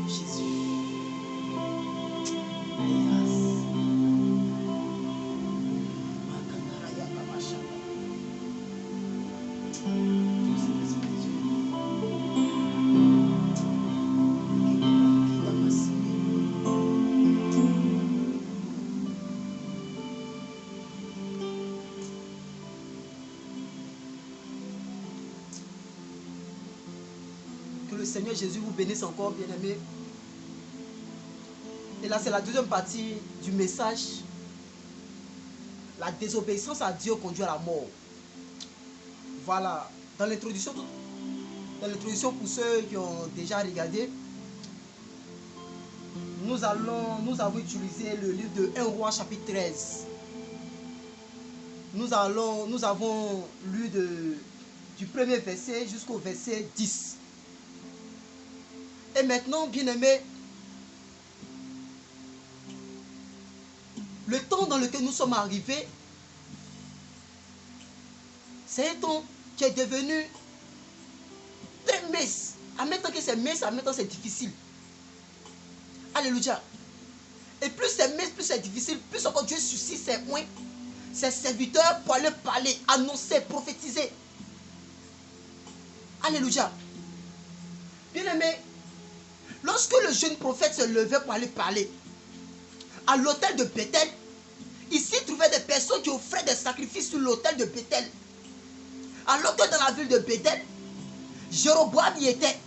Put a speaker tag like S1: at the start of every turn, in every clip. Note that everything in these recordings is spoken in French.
S1: Jésus. Que le Seigneur Jésus vous bénisse encore, bien-aimés. Et là, c'est la deuxième partie du message. La désobéissance à Dieu conduit à la mort. Voilà. Dans l'introduction pour ceux qui ont déjà regardé, nous avons utilisé le livre de 1 Roi chapitre 13. Nous avons lu du premier verset jusqu'au verset 10. Et maintenant, bien-aimés, le temps dans lequel nous sommes arrivés, c'est un temps qui est devenu très mince. En même temps que c'est mince, en même temps c'est difficile. Alléluia. Et plus c'est mince, plus c'est difficile, plus encore Dieu suscite ses serviteurs pour aller parler, annoncer, prophétiser. Alléluia. Bien-aimés, lorsque le jeune prophète se levait pour aller parler à l'autel de Bethel, ici trouvait des personnes qui offraient des sacrifices sur l'autel de Bethel. Alors que dans la ville de Bethel, Jéroboam y était.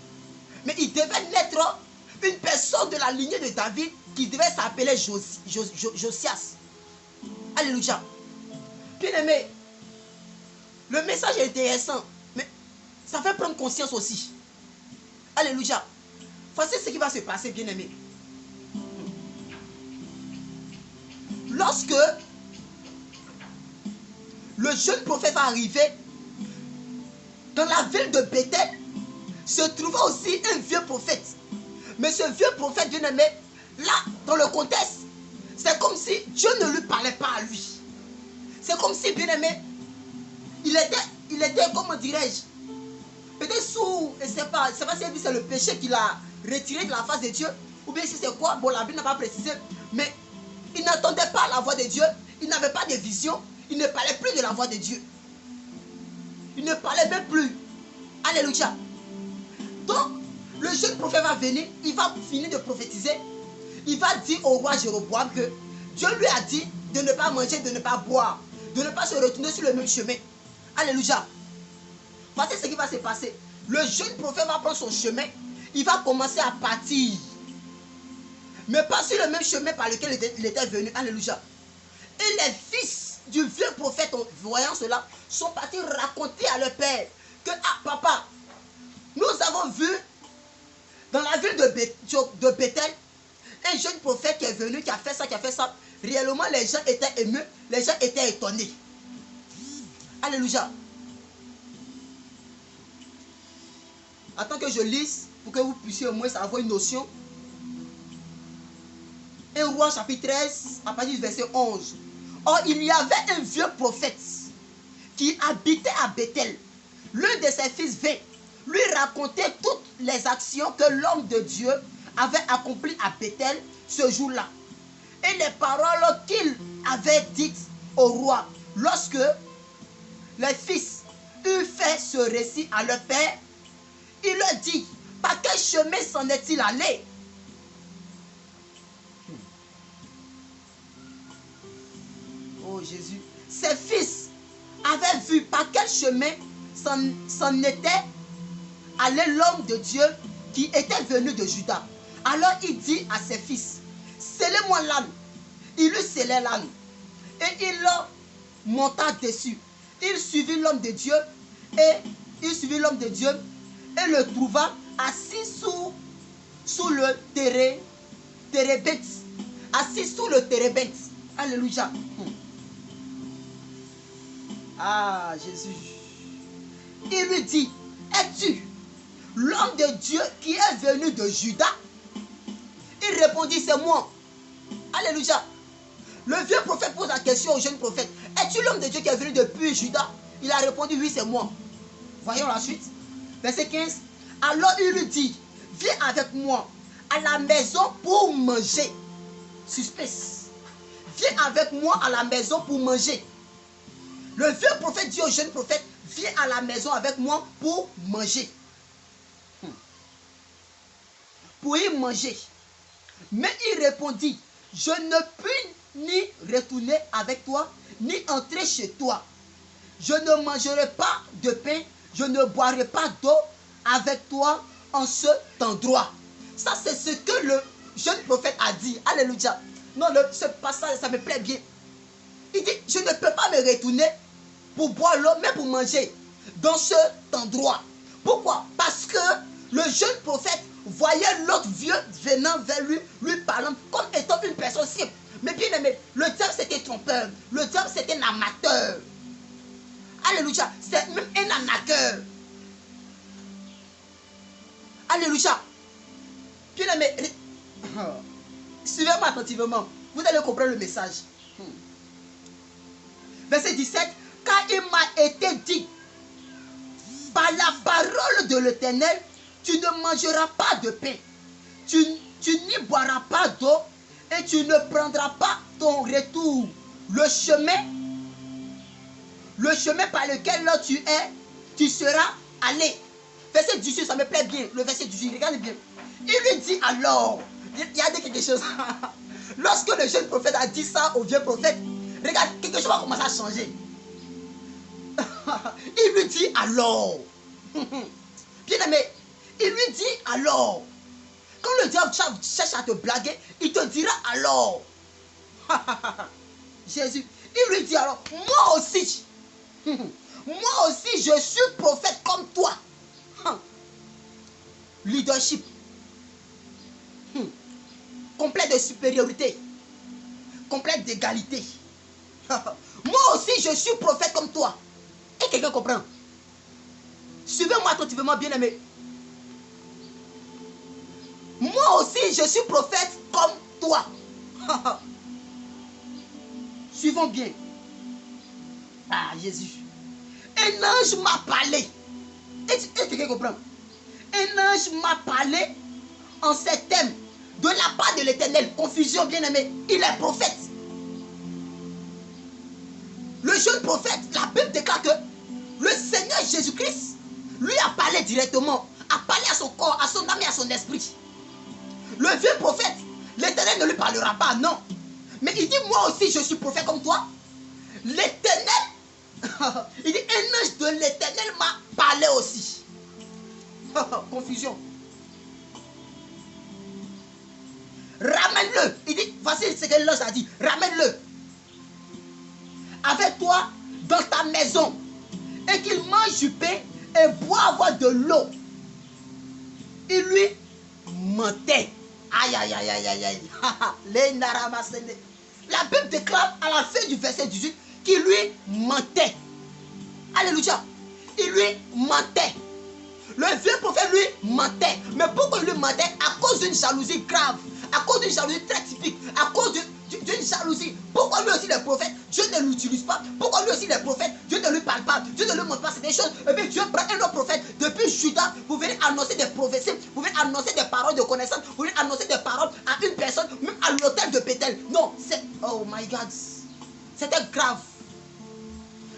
S1: Mais il devait naître une personne de la lignée de David qui devait s'appeler Josias. Alléluia. Bien-aimé, le message est intéressant, mais ça fait prendre conscience aussi. Alléluia. Voici ce qui va se passer, bien-aimé. Lorsque le jeune prophète va arriver, dans la ville de Bethel se trouvait aussi un vieux prophète. Mais ce vieux prophète, bien-aimé, là, dans le contexte, c'est comme si Dieu ne lui parlait pas à lui. C'est comme si, bien-aimé, il était, comment dirais-je, peut-être sous, je ne sais pas si c'est le péché qu'il a retiré de la face de Dieu, ou bien si c'est quoi, bon, la Bible n'a pas précisé, mais il n'entendait pas la voix de Dieu, il n'avait pas de vision, il ne parlait plus de la voix de Dieu. Il ne parlait même plus. Alléluia. Donc, le jeune prophète va venir, il va finir de prophétiser, il va dire au roi Jéroboam que Dieu lui a dit de ne pas manger, de ne pas boire, de ne pas se retourner sur le même chemin. Alléluia. Voici ce qui va se passer. Le jeune prophète va prendre son chemin, il va commencer à partir. Mais pas sur le même chemin par lequel il était venu. Alléluia. Et les fils du vieux prophète, en voyant cela, sont partis raconter à leur père que, ah papa, nous avons vu dans la ville de Bethel un jeune prophète qui est venu, qui a fait ça, qui a fait ça. Réellement, les gens étaient émus, les gens étaient étonnés. Alléluia. Attends que je lise pour que vous puissiez au moins avoir une notion. 1 Roi chapitre 13, à partir du verset 11. Or, il y avait un vieux prophète qui habitait à Bethel. L'un de ses fils vint lui raconter toutes les actions que l'homme de Dieu avait accomplies à Bethel ce jour-là. Et les paroles qu'il avait dites au roi. Lorsque les fils eurent fait ce récit à leur père, il leur dit, par quel chemin s'en est-il allé? Oh Jésus. Ses fils avaient vu par quel chemin s'en était allé l'homme de Dieu qui était venu de Juda. Alors il dit à ses fils, scellez-moi l'âne. Il lui scellait l'âne. Et il monta dessus. Il suivit l'homme de Dieu et le trouva assis sous le térébinthe. Assis sous le térébinthe. Alléluia. Ah, Jésus. Il lui dit, es-tu l'homme de Dieu qui est venu de Juda? Il répondit, c'est moi. Alléluia. Le vieux prophète pose la question au jeune prophète, es-tu l'homme de Dieu qui est venu depuis Juda? Il a répondu, oui, c'est moi. Voyons la suite. Verset 15. Alors il lui dit, viens avec moi à à la maison pour manger. Suspense. Viens avec moi à la maison pour manger. Le vieux prophète dit au jeune prophète, viens à la maison avec moi pour manger. Pour y manger. Mais il répondit, je ne puis ni retourner avec toi, ni entrer chez toi. Je ne mangerai pas de pain, je ne boirai pas d'eau avec toi en cet endroit. Ça, c'est ce que le jeune prophète a dit. Alléluia. Non, ce passage, ça me plaît bien. Il dit, je ne peux pas me retourner pour boire l'eau, mais pour manger dans cet endroit. Pourquoi? Parce que le jeune prophète voyait l'autre vieux venant vers lui, lui parlant comme étant une personne simple. Mais bien aimé, le diable c'était trompeur. Le diable c'était un amateur. Alléluia. C'est même un arnaqueur. Alléluia. Bien aimé, suivez-moi attentivement. Vous allez comprendre le message. Verset 17. Car il m'a été dit par la parole de l'Éternel, tu ne mangeras pas de pain, tu n'y boiras pas d'eau et tu ne prendras pas ton retour. Le chemin par lequel là tu es, tu seras allé. Verset 18, ça me plaît bien. Le verset 18, regardez bien. Il lui dit alors, il a dit quelque chose. Lorsque le jeune prophète a dit ça au vieux prophète, regarde, quelque chose va commencer à changer. Il lui dit alors. Bien aimé, il lui dit alors. Quand le diable cherche à te blaguer, il te dira alors. Jésus, il lui dit alors, moi aussi, je suis prophète comme toi. Leadership. Complet de supériorité. Complet d'égalité. Moi aussi, je suis prophète comme toi. Et quelqu'un comprend? Suivez-moi attentivement, bien aimé. Moi aussi, je suis prophète comme toi. Suivons bien. Ah, Jésus. Un ange m'a parlé. Et quelqu'un comprend? Un ange m'a parlé en ces thèmes de la part de l'Éternel. Confusion, bien aimé. Il est prophète. Le jeune prophète, la Bible déclare que le Seigneur Jésus-Christ lui a parlé directement, a parlé à son corps, à son âme et à son esprit. Le vieux prophète, l'Éternel ne lui parlera pas, non. Mais il dit, moi aussi je suis prophète comme toi. L'Éternel, il dit, un ange de l'Éternel m'a parlé aussi. Confusion. Ramène-le. Il dit, voici ce que l'ange a dit, ramène-le avec toi dans ta maison et qu'il mange du pain et boive de l'eau. Il lui mentait. Aïe, aïe, aïe, aïe, aïe, aïe. La Bible déclare à la fin du verset 18 qu'il lui mentait. Alléluia. Il lui mentait. Le vieux prophète lui mentait. Mais pourquoi il lui mentait? À cause d'une jalousie grave. À cause d'une jalousie très typique. À cause d'une jalousie. Pourquoi lui aussi les prophètes, Dieu ne l'utilise pas? Pourquoi lui aussi les prophètes, Dieu ne lui parle pas? Dieu ne lui montre pas ces choses. Et puis Dieu prend un autre prophète depuis Judas pour venir annoncer des prophéties, pour venir annoncer des paroles de connaissance, pour venir annoncer des paroles à une personne, même à l'hôtel de Bethel. Non, c'est... Oh my God. C'était grave.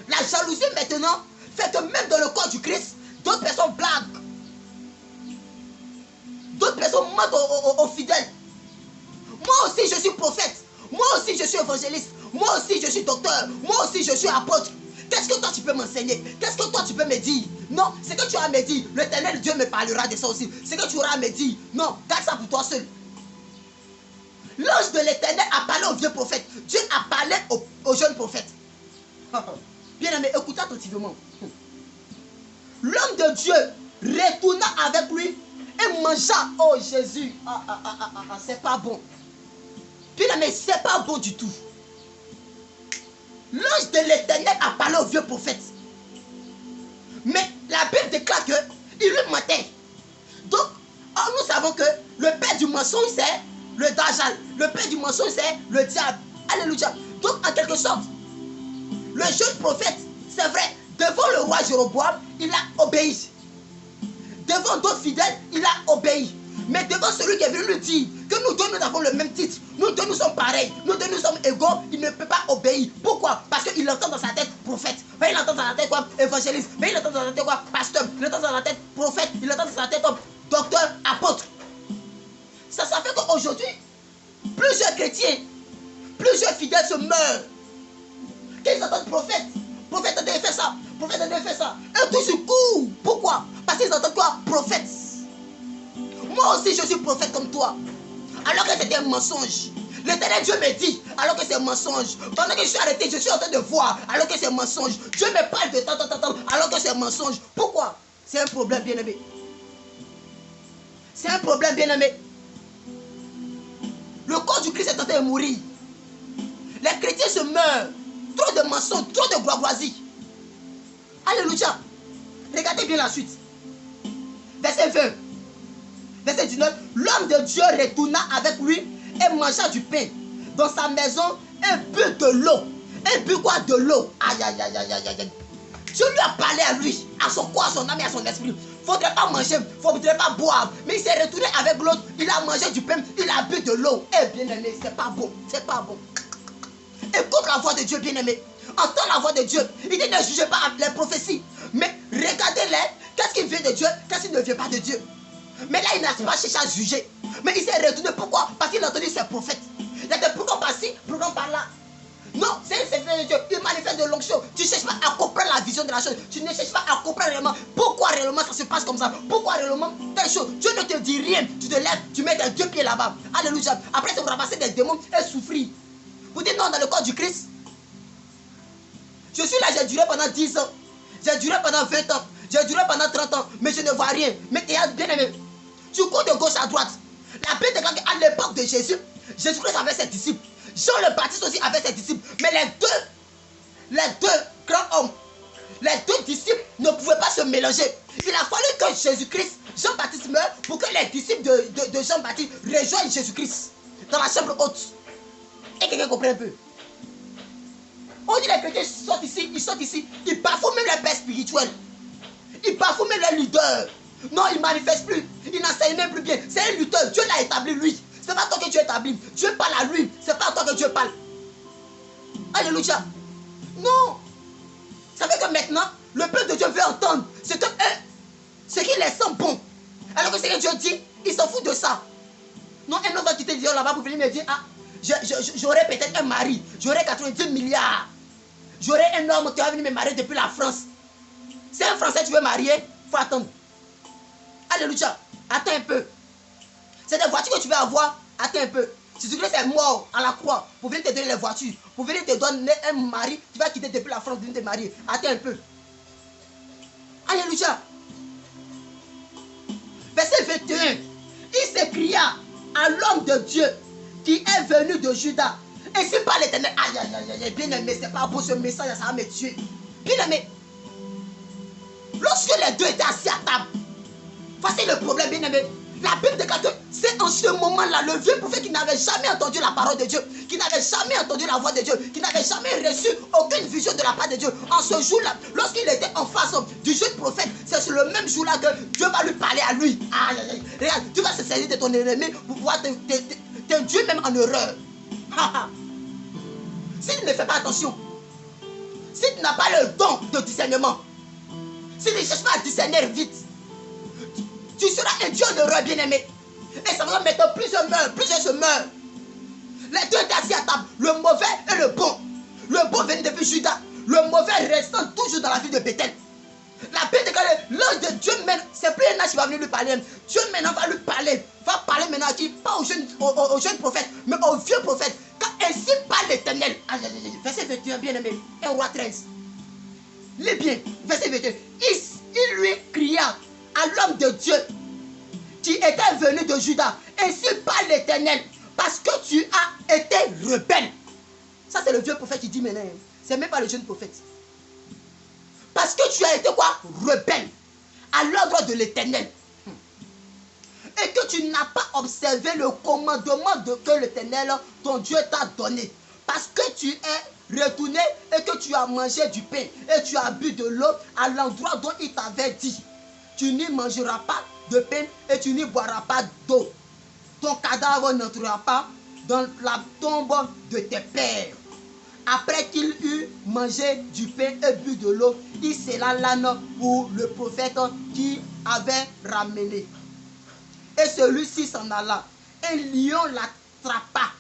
S1: La jalousie maintenant fait que même dans le corps du Christ, d'autres personnes blaguent. D'autres personnes mentent aux fidèles. Moi aussi je suis prophète. Moi aussi je suis évangéliste. Moi aussi je suis docteur. Moi aussi je suis apôtre. Qu'est-ce que toi tu peux m'enseigner? Qu'est-ce que toi tu peux me dire? Non, c'est que tu as à me dire. L'Éternel Dieu me parlera de ça aussi. C'est que tu auras à me dire. Non, garde ça pour toi seul. L'ange de l'Éternel a parlé au vieux prophète. Dieu a parlé au jeune prophète. Bien aimé, écoutez attentivement. L'homme de Dieu retourna avec lui et mangea. Oh Jésus, c'est pas bon. Bien aimé, c'est pas bon du tout. L'ange de l'Éternel a parlé au vieux prophète. Mais la Bible déclare qu'il lui mentait. Donc, nous savons que le père du mensonge, c'est le Dajjal. Le père du mensonge, c'est le diable. Alléluia. Donc, en quelque sorte, le jeune prophète, c'est vrai, devant le roi Jéroboam, il a obéi. Devant d'autres fidèles, il a obéi. Mais devant celui qui est venu lui dire que nous deux, nous avons le même titre. Nous deux, nous sommes pareils. Nous deux, nous sommes égaux. Il ne peut pas obéir. Pourquoi? Parce qu'il entend dans sa tête prophète. Il entend dans sa tête quoi? Évangéliste. Il entend dans sa tête quoi? Pasteur. Il entend dans sa tête prophète. Il entend dans sa tête comme docteur, apôtre. Ça fait qu'aujourd'hui, plusieurs chrétiens, plusieurs fidèles se meurent. Qu'ils entendent prophète. Prophète a fait ça. Prophète a fait ça. Et tous ils courent. Pourquoi? Parce qu'ils entendent quoi? Prophète. Moi aussi je suis prophète comme toi. Alors que c'était un mensonge. L'éternel Dieu me dit, alors que c'est un mensonge. Pendant que je suis arrêté, je suis en train de voir, alors que c'est un mensonge. Dieu me parle de temps, alors que c'est un mensonge. Pourquoi? C'est un problème, bien-aimé. C'est un problème, bien-aimé. Le corps du Christ est en train de mourir. Les chrétiens se meurent. Trop de mensonges, trop de gloisie. Alléluia. Regardez bien la suite. Verset 20. Verset 19. L'homme de Dieu retourna avec lui et mangea du pain. Dans sa maison, et but de l'eau. Et but quoi? De l'eau. Aïe, aïe, aïe, aïe, aïe, aïe. Dieu lui a parlé à lui, à son corps, à son âme et à son esprit. Faudrait pas manger, faudrait pas boire. Mais il s'est retourné avec l'autre. Il a mangé du pain, il a bu de l'eau. Eh bien aimé, c'est pas bon. C'est pas bon. Écoute la voix de Dieu, bien aimé. Entends la voix de Dieu. Il dit ne jugez pas les prophéties. Mais regardez-les. Qu'est-ce qui vient de Dieu? Qu'est-ce qui ne vient pas de Dieu? Mais là, il n'a pas cherché à juger. Mais il s'est retourné. Pourquoi? Parce qu'il a entendu ses prophètes. Il a dit pourquoi par-ci, pourquoi par-là. Non, c'est un serviteur de Dieu. Il manifeste de l'onction. Tu ne cherches pas à comprendre la vision de la chose. Tu ne cherches pas à comprendre réellement pourquoi réellement ça se passe comme ça. Pourquoi réellement telle chose. Dieu ne te dit rien. Tu te lèves, tu mets tes 2 pieds là-bas. Alléluia. Après, c'est vous ramasser des démons et souffrir. Vous dites non dans le corps du Christ. Je suis là, j'ai duré pendant 10 ans. J'ai duré pendant 20 ans. J'ai duré pendant 30 ans. Mais je ne vois rien. Mais il y a bien aimé. Tu cours de gauche à droite. La Bible déclare qu'à l'époque de Jésus, Jésus-Christ avait ses disciples. Jean le Baptiste aussi avait ses disciples. Mais les deux grands hommes, les deux disciples ne pouvaient pas se mélanger. Il a fallu que Jésus-Christ, Jean-Baptiste meure pour que les disciples de Jean-Baptiste rejoignent Jésus-Christ dans la chambre haute. Et quelqu'un comprend un peu. On dit les chrétiens sortent ici, ils bafouent même les pères spirituels. Ils bafouent même les leaders. Non, ils ne manifestent plus. Ils n'enseignent même plus bien. C'est un lutteur. Dieu l'a établi lui. Ce n'est pas toi que Dieu établit. Dieu parle à lui. Ce n'est pas à toi que Dieu parle. Alléluia. Non. Ça fait que maintenant, le peuple de Dieu veut entendre ce que eux, ce qui les semble bon. Alors que ce que Dieu dit, ils s'en foutent de ça. Non, un homme va quitter Dieu là-bas pour venir me dire, ah, j'aurais peut-être un mari. J'aurais 90 milliards. J'aurais un homme qui va venir me marier depuis la France. Si un Français tu veux marier, il faut attendre. Alléluia. Attends un peu. C'est des voitures que tu veux avoir. Attends un peu. Jésus-Christ est mort à la croix pour venir te donner les voitures. Pour venir te donner un mari. Tu vas quitter depuis la France pour venir te marier. Attends un peu. Alléluia. Verset 21. Il s'écria à l'homme de Dieu qui est venu de Juda. Ainsi par l'Éternel. Aïe, aïe, aïe, aïe, bien aimé, c'est pas beau ce message, ça va me tuer. Bien aimé. Lorsque les deux étaient assis à table, voici le problème, bien aimé. La Bible déclare que c'est en ce moment-là, le vieux prophète qui n'avait jamais entendu la parole de Dieu, qui n'avait jamais entendu la voix de Dieu, qui n'avait jamais reçu aucune vision de la part de Dieu. En ce jour-là, lorsqu'il était en face du jeune prophète, c'est sur le même jour-là que Dieu va lui parler à lui. Aïe, aïe, aïe. Regarde, tu vas se servir de ton ennemi pour pouvoir t'induire même en erreur. Si tu ne fais pas attention, si tu n'as pas le don de discernement, si tu ne cherches pas à discerner vite, tu seras induit en erreur, bien-aimé. Et ça va mettre plusieurs se meurent. Les deux étaient assis à table, le mauvais et le bon. Le bon venait depuis Juda, le mauvais restant toujours dans la ville de Bethel. La Bible déclare, l'ange de Dieu mène, c'est plus un ange qui va venir lui parler. Dieu maintenant va lui parler, va parler maintenant à qui? Pas au jeune prophète, mais au vieux prophète. Car ainsi parle l'Éternel. Verset 21, bien-aimé, 1 roi 13. Lis bien, verset 21. Il lui cria à l'homme de Dieu qui était venu de Juda. Ainsi parle l'Éternel, parce que tu as été rebelle. Ça, c'est le vieux prophète qui dit maintenant. C'est même pas le jeune prophète. Parce que tu as été quoi? Rebelle à l'ordre de l'Éternel. Et que tu n'as pas observé le commandement que l'Éternel, ton Dieu, t'a donné. Parce que tu es retourné et que tu as mangé du pain et tu as bu de l'eau à l'endroit dont il t'avait dit. Tu n'y mangeras pas de peine et tu n'y boiras pas d'eau. Ton cadavre n'entrera pas dans la tombe de tes pères. Après qu'il eut mangé du pain et bu de l'eau, il scella l'âne pour le prophète qui avait ramené. Et celui-ci s'en alla. Un lion l'attrapa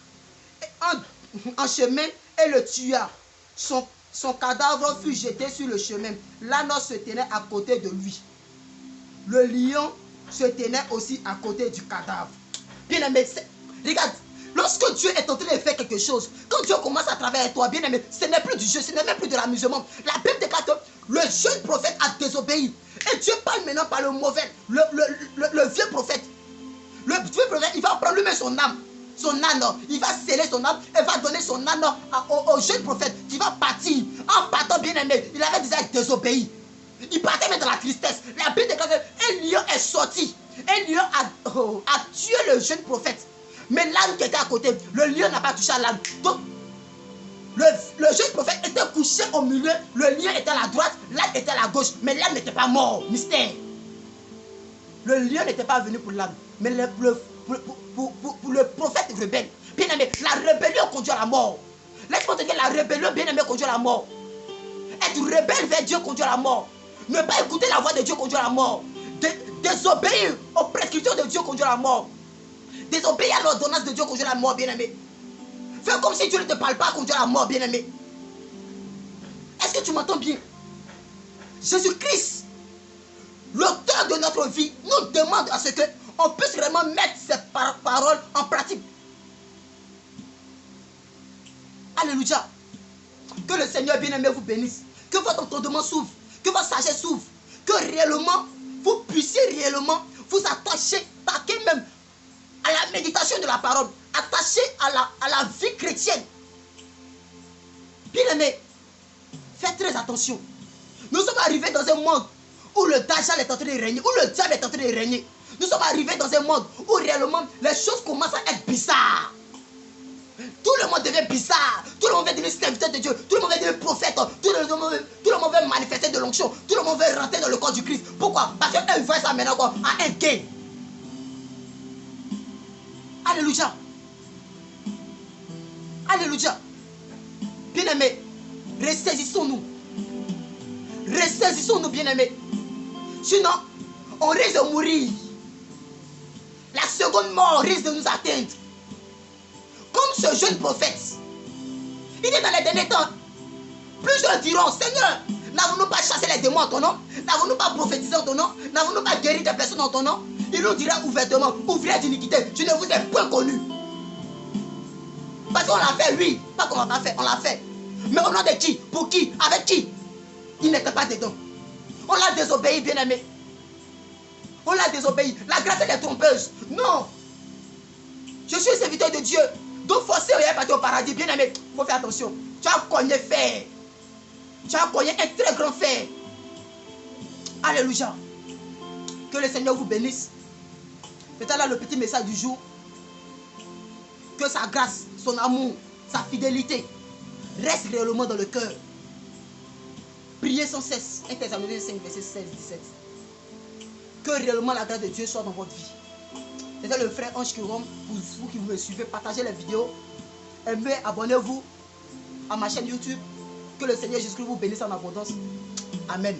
S1: en chemin et le tua. Son cadavre fut jeté sur le chemin. L'âne se tenait à côté de lui. Le lion se tenait aussi à côté du cadavre. Bien aimé, regarde, lorsque Dieu est en train de faire quelque chose, quand Dieu commence à travailler avec toi, bien aimé, ce n'est plus du jeu, ce n'est même plus de l'amusement. La Bible déclare que le jeune prophète a désobéi. Et Dieu parle maintenant par le mauvais, le vieux prophète. Le vieux prophète, il va prendre lui-même son âme. Son âne, il va sceller son âme et va donner son âne au jeune prophète qui va partir. En partant, bien aimé, il avait déjà désobéi. Il partait même dans la tristesse. La Bible déclare qu'un lion est sorti. Un lion a tué le jeune prophète. Mais l'âne qui était à côté, le lion n'a pas touché à l'âne. Donc, le jeune prophète était couché au milieu. Le lion était à la droite, l'âne était à la gauche. Mais l'âne n'était pas mort. Mystère. Le lion n'était pas venu pour l'âne. Mais pour le prophète rebelle. Bien aimé, la rébellion conduit à la mort. Laisse-moi te dire, la rébellion, bien aimé, conduit à la mort. Être rebelle vers Dieu conduit à la mort. Ne pas écouter la voix de Dieu conduit à la mort. Désobéir aux prescriptions de Dieu conduit à la mort. Désobéir à l'ordonnance de Dieu conduit à la mort, bien aimé. Fais comme si Dieu ne te parle pas conduit à la mort, bien aimé. Est-ce que tu m'entends bien? Jésus-Christ, l'auteur de notre vie, nous demande à ce qu'on puisse vraiment mettre ces paroles en pratique. Alléluia. Que le Seigneur bien-aimé vous bénisse. Que votre entendement s'ouvre. Que votre sagesse s'ouvre. Que réellement, vous puissiez réellement vous attacher même à la méditation de la parole. Attacher à la vie chrétienne. Bien-aimé, faites très attention. Nous sommes arrivés dans un monde où le Dajjal est en train de régner, où le diable est en train de régner. Nous sommes arrivés dans un monde où réellement les choses commencent à être bizarres. Tout le monde devient bizarre. Tout le monde veut devenir serviteur de Dieu. Tout le monde veut devenir prophète. Tout le monde veut manifester de l'onction. Tout le monde veut rentrer dans le corps du Christ. Pourquoi? Parce qu'un voit ça maintenant à un gain. Alléluia. Alléluia. Bien-aimés, ressaisissons-nous. Ressaisissons-nous, bien-aimés. Sinon, on risque de mourir. La seconde mort risque de nous atteindre. Comme ce jeune prophète. Il est dans les derniers temps. Plusieurs diront, Seigneur, n'avons-nous pas chassé les démons en ton nom? N'avons-nous pas prophétisé en ton nom? N'avons-nous pas guéri des personnes en ton nom? Il nous dira ouvertement, ouvrier d'iniquité, je ne vous ai point connu. Parce qu'on l'a fait, oui. Pas qu'on l'a pas fait, on l'a fait. Mais au nom de qui? Pour qui? Avec qui? Il n'était pas dedans. On l'a désobéi, bien-aimé. On l'a désobéi. La grâce, elle est trompeuse. Non. Je suis serviteur de Dieu. Donc forcément, il n'y a pas au paradis. Bien-aimé, il faut faire attention. Tu as cogné fer. Tu as cogné un très grand fer. Alléluia. Que le Seigneur vous bénisse. C'est là le petit message du jour. Que sa grâce, son amour, sa fidélité reste réellement dans le cœur. Priez sans cesse. 1 Thessaloniciens 5, verset 16-17. Que réellement la grâce de Dieu soit dans votre vie. C'est le frère Ange Kirom. Pour vous qui me suivez, partagez les vidéos. Aimez, abonnez-vous à ma chaîne YouTube. Que le Seigneur Jésus-Christ vous bénisse en abondance. Amen.